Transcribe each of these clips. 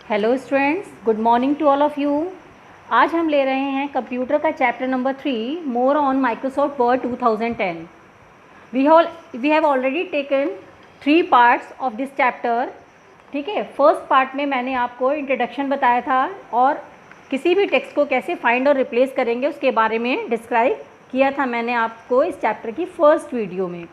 Hello students, good morning to all of you. आज हम ले रहे हैं कंप्यूटर का chapter number 3 more on Microsoft Word 2010। We have already taken 3 parts of this chapter. ठीक है, फर्स्ट पार्ट में मैंने आपको इंट्रोडक्शन बताया था और किसी भी टेक्स्ट को कैसे फाइंड और रिप्लेस करेंगे उसके बारे में डिस्क्राइब किया था मैंने आपको इस चैप्टर की फर्स्ट वीडियो में।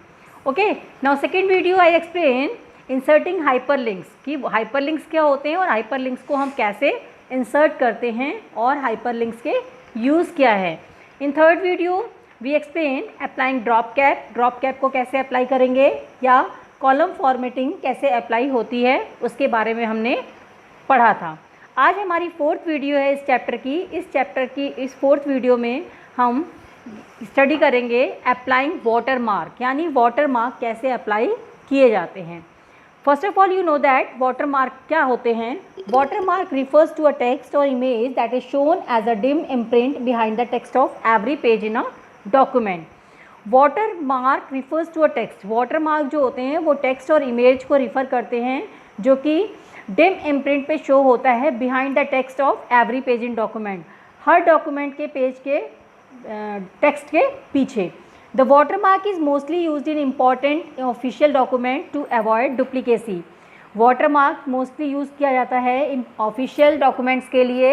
Okay, now second video I explain inserting hyperlinks कि हाइपरलिंक्स क्या होते हैं और हाइपरलिंक्स को हम कैसे इंसर्ट करते हैं और हाइपरलिंक्स के यूज़ क्या है। In third video we explain applying drop cap को कैसे अप्लाई करेंगे या कॉलम फॉर्मेटिंग कैसे अप्लाई होती है उसके बारे में हमने पढ़ा था। आज हमारी फोर्थ वीडियो है इस चैप्टर की इस फोर्थ वीडियो में हम स्टडी करेंगे अप्लाइंग वाटर मार्क, यानी वाटर मार्क कैसे अप्लाई किए जाते हैं। First of all you know that watermark क्या होते हैं। Watermark refers to a text और image that is shown as a dim imprint behind the text of every page in a document. Watermark refers to a text, watermark जो होते हैं वो text और image को refer करते हैं जो कि डिम इम्प्रिंट पे शो होता है behind the text of every page in document, her document के पेज के टेक्स्ट के पीछे। The watermark is mostly used in important official document to avoid duplicacy. Watermark mostly use किया जाता है इन ऑफिशियल डॉक्यूमेंट्स के लिए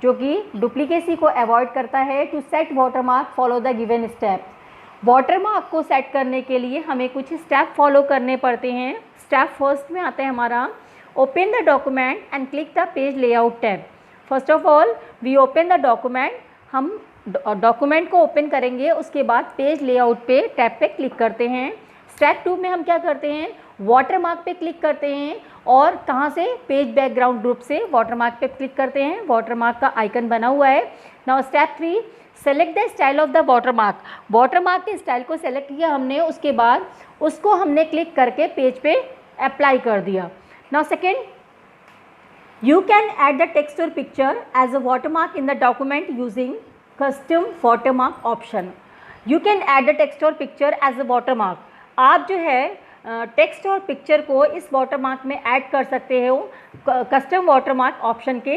जो कि डुप्लीकेसी को अवॉइड करता है। To set watermark follow the given step. Watermark को सेट करने के लिए हमें कुछ स्टेप फॉलो करने पड़ते हैं। स्टेप फर्स्ट में आता है हमारा open the document and click the page layout tab. First of all we open the document, हम डॉक्यूमेंट को ओपन करेंगे, उसके बाद पेज लेआउट पे टैब पे क्लिक करते हैं। स्टेप 2 में हम क्या करते हैं, वाटरमार्क पे क्लिक करते हैं और कहाँ से, पेज बैकग्राउंड ग्रुप से वाटरमार्क पे क्लिक करते हैं। वाटरमार्क का आइकन बना हुआ है। Now step 3 select the style of the watermark. Watermark के स्टाइल को सेलेक्ट किया हमने, उसके बाद उसको हमने क्लिक करके पेज पे अप्लाई कर दिया। Now second, you can add the text or picture as a watermark in the document using custom watermark option. You can add the text or picture as a watermark. आप जो है text और picture को इस watermark में add कर सकते हो कस्टम वाटरमार्क ऑप्शन के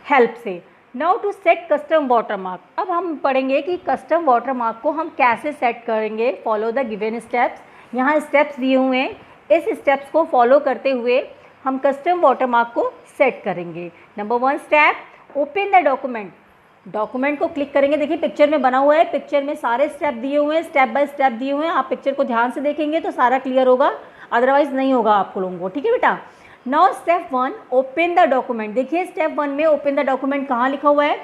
हेल्प से। Now to set custom watermark, अब हम पढ़ेंगे कि कस्टम वाटरमार्क को हम कैसे सेट करेंगे। फॉलो द गिवन स्टेप्स, यहाँ स्टेप्स दिए हुए हैं, इस स्टेप्स को फॉलो करते हुए हम कस्टम वाटरमार्क को सेट करेंगे। Number 1 step open the document. Document को क्लिक करेंगे, देखिए पिक्चर में बना हुआ है, पिक्चर में सारे स्टेप दिए हुए हैं, स्टेप बाय स्टेप दिए हुए हैं। आप पिक्चर को ध्यान से देखेंगे तो सारा क्लियर होगा, अदरवाइज नहीं होगा आप लोगों को। ठीक है बेटा। Now step 1 open the document. देखिए स्टेप 1 में ओपन द डॉक्यूमेंट कहाँ लिखा हुआ है,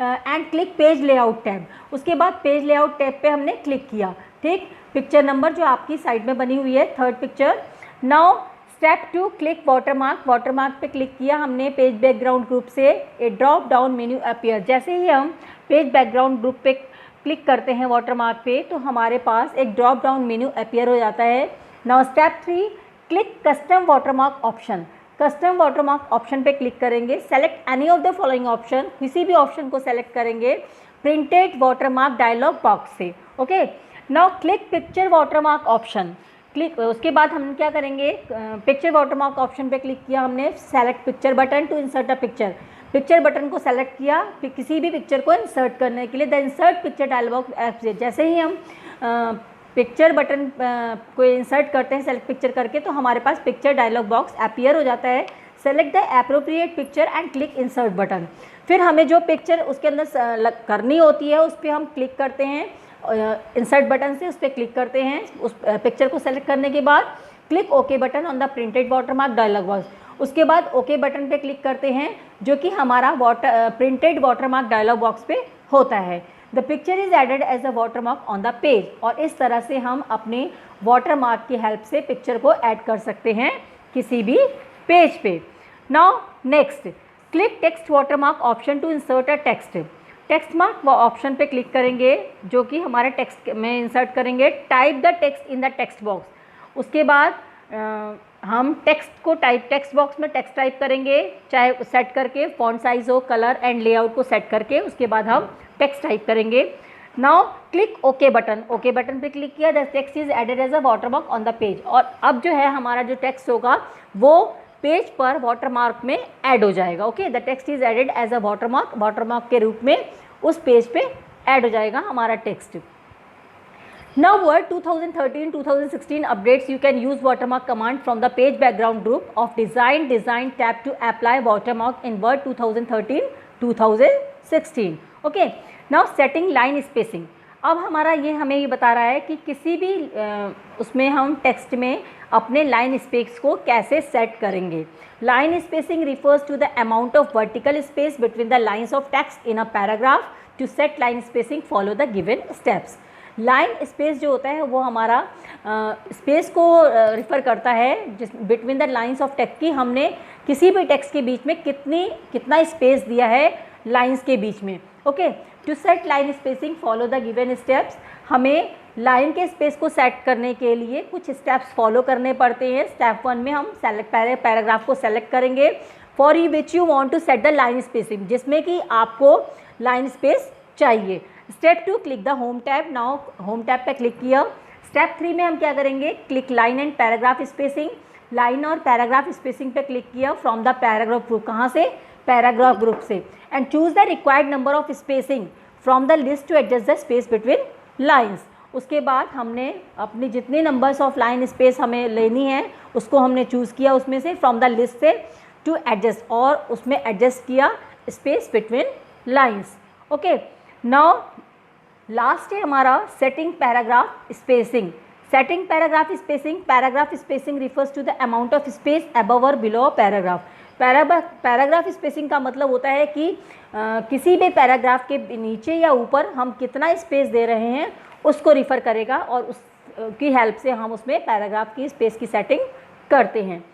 and click page layout tab. उसके बाद पेज लेआउट टैब पे हमने क्लिक किया। ठीक, पिक्चर नंबर जो आपकी साइड में बनी हुई है, third picture. Now step 2 click watermark. Watermark पे क्लिक किया हमने, पेज बैकग्राउंड ग्रुप से ए ड्रॉप डाउन मेन्यू अपीयर। जैसे ही हम पेज बैकग्राउंड ग्रुप पे क्लिक करते हैं वाटरमार्क पे तो हमारे पास एक ड्रॉप डाउन मेन्यू अपीयर हो जाता है। Now step 3 click custom watermark option. Custom watermark option पे क्लिक करेंगे, select any of the following option, किसी भी ऑप्शन को सेलेक्ट करेंगे प्रिंटेड वाटरमार्क डायलॉग बॉक्स से। Okay, now click picture watermark option. Click, उसके बाद हम क्या करेंगे, पिक्चर वाटरमार्क ऑप्शन पे क्लिक किया हमने, select picture button to insert a picture. Picture button को सेलेक्ट किया किसी भी पिक्चर को इंसर्ट करने के लिए। The insert picture dialog app से जैसे ही हम पिक्चर बटन को इंसर्ट करते हैं सेलेक्ट पिक्चर करके तो हमारे पास पिक्चर डायलॉग बॉक्स अपीयर हो जाता है। Select the appropriate picture and click insert button. फिर हमें जो पिक्चर उसके अंदर करनी होती है उस पर हम क्लिक करते हैं, इंसर्ट बटन से उस पर क्लिक करते हैं। उस पिक्चर को सेलेक्ट करने के बाद click okay button on the printed watermark dialog box. उसके बाद ओके बटन पे क्लिक करते हैं जो कि हमारा प्रिंटेड वाटरमार्क डायलॉग बॉक्स पे होता है। The picture is added as a watermark on the page. और इस तरह से हम अपने वाटरमार्क की हेल्प से पिक्चर को ऐड कर सकते हैं किसी भी पेज पे। Now next click text watermark option to insert a text. Text mark option पे क्लिक करेंगे जो कि हमारे टेक्स्ट में इंसर्ट करेंगे। Type the text in the text box. उसके बाद हम टेक्स्ट को टेक्स्ट बॉक्स में टेक्स्ट टाइप करेंगे, चाहे सेट करके फॉन्ट साइज हो, कलर एंड लेआउट को सेट करके उसके बाद हम टेक्स्ट टाइप करेंगे। Now click okay button. Okay button पे क्लिक किया, the text is added as a watermark on the page. और अब जो है हमारा जो टेक्स्ट होगा वो पेज पर वाटरमार्क में ऐड हो जाएगा। Okay, the text is added as a watermark, watermark के रूप में उस पेज पे ऐड हो जाएगा हमारा text. Now Word 2013-2016 updates, you can use watermark command from the page background group of design tab to apply watermark in Word 2013-2016. Okay, now setting line spacing. अब हमारा ये हमें ये बता रहा है कि किसी भी उसमें हम टेक्स्ट में अपने लाइन स्पेस को कैसे सेट करेंगे। Line spacing refers to the amount of vertical space between the lines of text in a paragraph. To set line spacing follow the given steps. Line space जो होता है वो हमारा स्पेस को refer करता है जिस between the lines of text की हमने किसी भी टेक्स्ट के बीच में कितना स्पेस दिया है लाइंस के बीच में। Okay, to set line spacing follow the given steps. हमें लाइन के स्पेस को सेट करने के लिए कुछ स्टेप्स फॉलो करने पड़ते हैं। स्टेप 1 में हम पैराग्राफ को सेलेक्ट करेंगे for which you want to set the line spacing, जिसमें कि आपको लाइन स्पेस चाहिए। Step 2, click the home tab. Now home tab पे क्लिक किया। स्टेप 3 में हम क्या करेंगे, click line and paragraph spacing. Line और पैराग्राफ स्पेसिंग पे क्लिक किया फ्रॉम द पैराग्राफ ग्रुप, कहाँ से, पैराग्राफ ग्रुप से। And choose the required number of spacing from the list to adjust the space between lines. उसके बाद हमने अपनी जितनी नंबर्स ऑफ लाइन स्पेस हमें लेनी है उसको हमने चूज़ किया उसमें से, फ्रॉम द लिस्ट से, टू एडजस्ट, और उसमें एडजस्ट किया space between lines. Okay, now last है हमारा setting paragraph spacing. Setting paragraph spacing refers to the amount of space above और बिलो पैराग्राफ। पैराग्राफ स्पेसिंग का मतलब होता है कि किसी भी पैराग्राफ के नीचे या ऊपर हम कितना स्पेस दे रहे हैं उसको रिफ़र करेगा, और उसकी हेल्प से हम उसमें पैराग्राफ की स्पेस की सेटिंग करते हैं।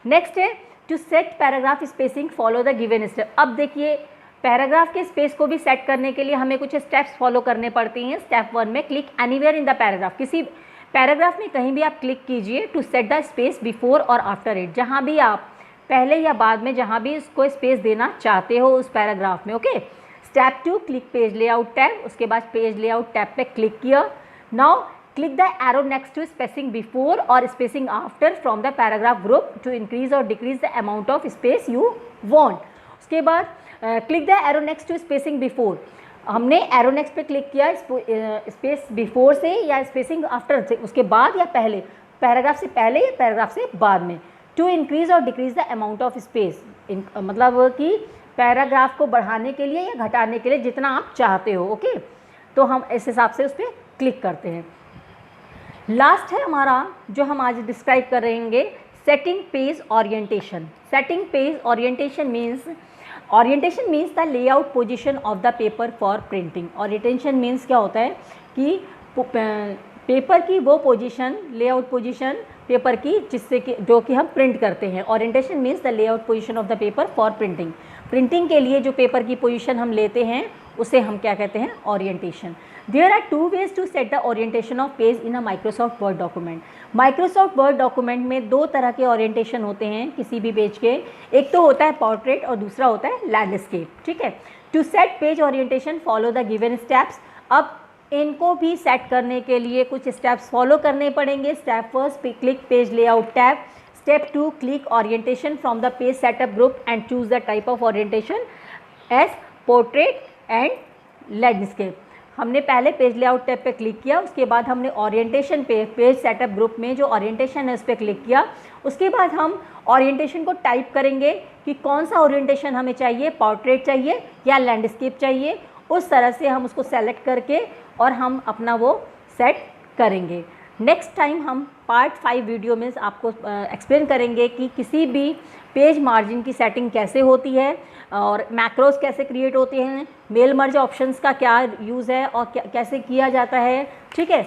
नेक्स्ट है to set paragraph spacing follow the given step. अब देखिए, पैराग्राफ के स्पेस को भी सेट करने के लिए हमें कुछ स्टेप्स फॉलो करने पड़ते हैं। स्टेप 1 में click anywhere in the paragraph. किसी पैराग्राफ में कहीं भी आप क्लिक कीजिए to set the space before और आफ्टर इट, जहाँ भी आप पहले या बाद में जहाँ भी इसको स्पेस देना चाहते हो उस पैराग्राफ में। Okay, step 2, click page layout tab. उसके बाद पेज लेआउट टैब पे क्लिक किया। Now click the arrow next to spacing before और spacing after from the paragraph group to increase और decrease the amount of space you want. उसके बाद click the arrow next to spacing before. हमने arrow next पे click किया space before से या spacing after से, उसके बाद या पहले, पैराग्राफ से पहले या पैराग्राफ से बाद में। टू इंक्रीज और decrease the amount of space, मतलब कि पैराग्राफ को बढ़ाने के लिए या घटाने के लिए जितना आप चाहते हो। ओके, तो हम इस हिसाब से उस पर क्लिक करते हैं। लास्ट है हमारा जो हम आज डिस्क्राइब कर रहेंगे, setting page orientation. Setting page orientation means the layout position of the paper for printing. Orientation means क्या होता है कि पेपर की वो पोजीशन, लेआउट पोजीशन पेपर की जिससे कि जो कि हम प्रिंट करते हैं। Orientation means the layout position of the paper for printing. Printing के लिए जो पेपर की पोजीशन हम लेते हैं उसे हम क्या कहते हैं, orientation. There are 2 ways to set the orientation of page in a Microsoft Word document. Microsoft Word document में 2 तरह के ओरिएंटेशन होते हैं किसी भी पेज के। एक तो होता है पोर्ट्रेट और दूसरा होता है लैंडस्केप। ठीक है, to set page orientation follow the given steps. अब इनको भी सेट करने के लिए कुछ स्टेप्स फॉलो करने पड़ेंगे। Step 1, click page layout tab. Step 2, click orientation from the page setup group and choose the type of orientation as portrait and landscape. हमने पहले पेज लेआउट टैब पे क्लिक किया, उसके बाद हमने ओरिएंटेशन पे पेज सेटअप ग्रुप में जो ओरिएंटेशन है उस पर क्लिक किया। उसके बाद हम ओरिएंटेशन को टाइप करेंगे कि कौन सा ओरिएंटेशन हमें चाहिए, पोर्ट्रेट चाहिए या लैंडस्केप चाहिए। उस तरह से हम उसको सेलेक्ट करके और हम अपना वो सेट करेंगे। नेक्स्ट टाइम हम पार्ट 5 वीडियो में आपको एक्सप्लेन करेंगे कि किसी भी पेज मार्जिन की सेटिंग कैसे होती है और मैक्रोस कैसे क्रिएट होते हैं, मेल मर्ज ऑप्शंस का क्या यूज़ है और कैसे किया जाता है। ठीक है।